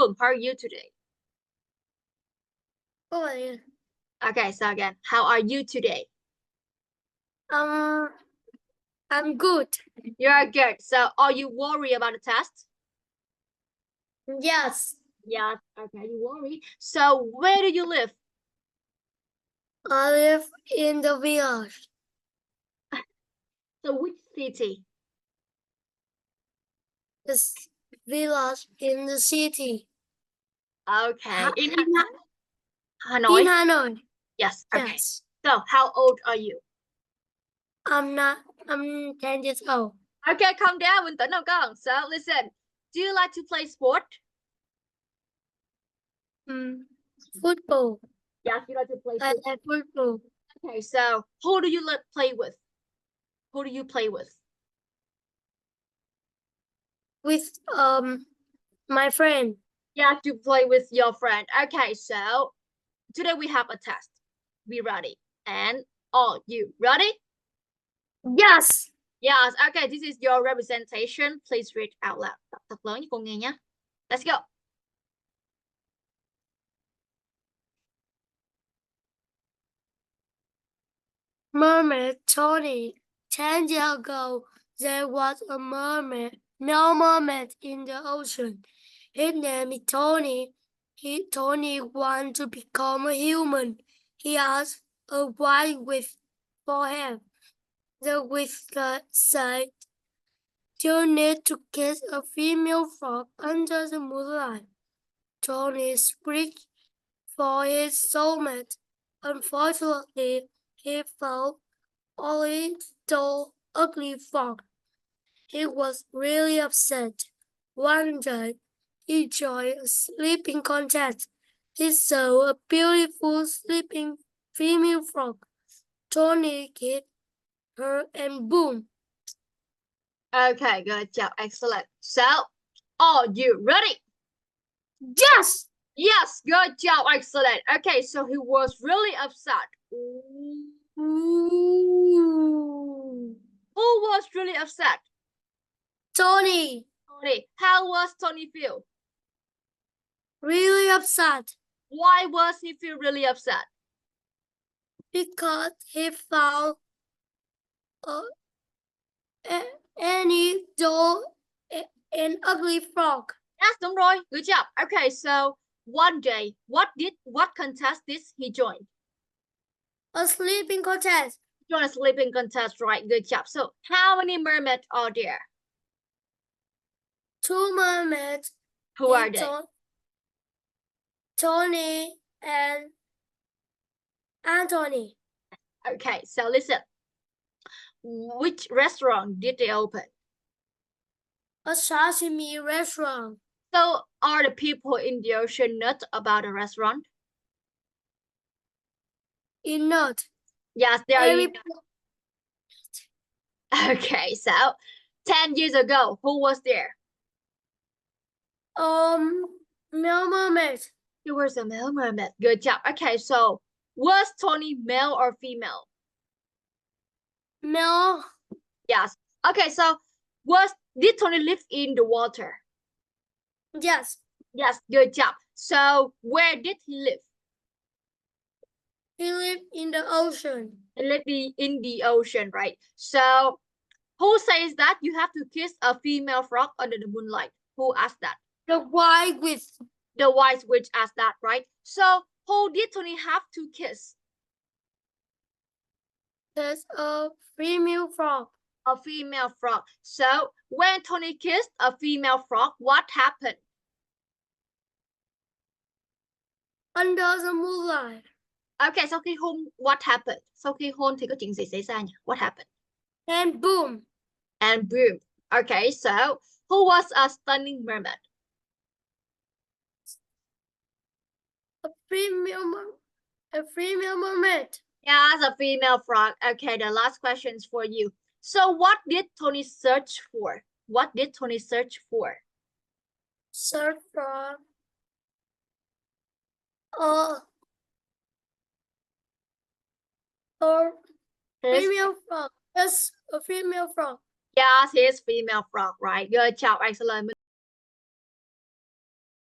Phương, how are you today? Good. Okay, so again, how are you today? I'm good. You're good. So are you worried about the test? Yes. Yes. Okay, you worry. So where do you live? I live in the village. So which city? This village in the city. Okay. In In Hanoi? Hanoi. Yes. Okay. Yes. So how old are you? I'm 10 years old. Okay, calm down, bình tĩnh nào con. So listen, do you like to play sport? Football. Yes, you like to play I football. like football. Okay, so who do you play with? Who do you play with? With my friend. Yeah, to play with your friend. Okay, so today we have a test. Be ready. And are you ready? Yes. Yes. Okay, this is your representation. Please read out loud. Đọc thật lớn cho cô nghe nhé. Let's go. Mermaid Tony. 10 years ago, there was a mermaid, no mermaid in the ocean. His name is Tony. Tony wanted to become a human. He asked a white witch for help. The witch said, "You need to kiss a female frog under the moonlight." Tony searched for his soulmate. Unfortunately, he found only the ugly frog. He was really upset. One day, he joined a sleeping contest. He saw a beautiful sleeping female frog. Tony kissed her and boom. Okay, good job. Excellent. So, are you ready? Yes! Yes, good job. Excellent. Okay, so he was really upset. Ooh. Who was really upset? Tony. Tony. How was Tony feel? Really upset. Why was he feel really upset? Because he found any doll an ugly frog. Yes, đúng rồi. Good job. Okay, so one day, what contest did he join? A sleeping contest. Join a sleeping contest, right? Good job. So how many mermaids are there? 2 mermaids. Who are they? Tony and Anthony. Okay, so listen. Which restaurant did they open? A sashimi restaurant. So are the people in the ocean not about the restaurant? Not. Yes, they are. Okay, so 10 years ago, who was there? Male mermaid. There was a male mermaid. Good job. Okay, so was Tony male or female? Male. Yes. Okay, so did Tony live in the water? Yes. Yes, good job. So where did he live? He lived in the ocean. He lived in the ocean, right? So who says that you have to kiss a female frog under the moonlight? Who asked that? The white witch. The white witch asked that, right? So who did Tony have to kiss? There's a female frog. A female frog. So when Tony kissed a female frog, what happened? Under the moonlight. Okay, sau khi hôn, what happened? Sau khi hôn thì có chuyện gì xảy ra nhỉ? What happened? And boom. And boom. Okay, so who was a stunning mermaid? A female mermaid. Yes, a female frog. Okay, the last questions for you. So what did Tony search for? What did Tony search for? Search for female frog. Yes, a female frog. Yes, his female frog, right? Good job, excellent.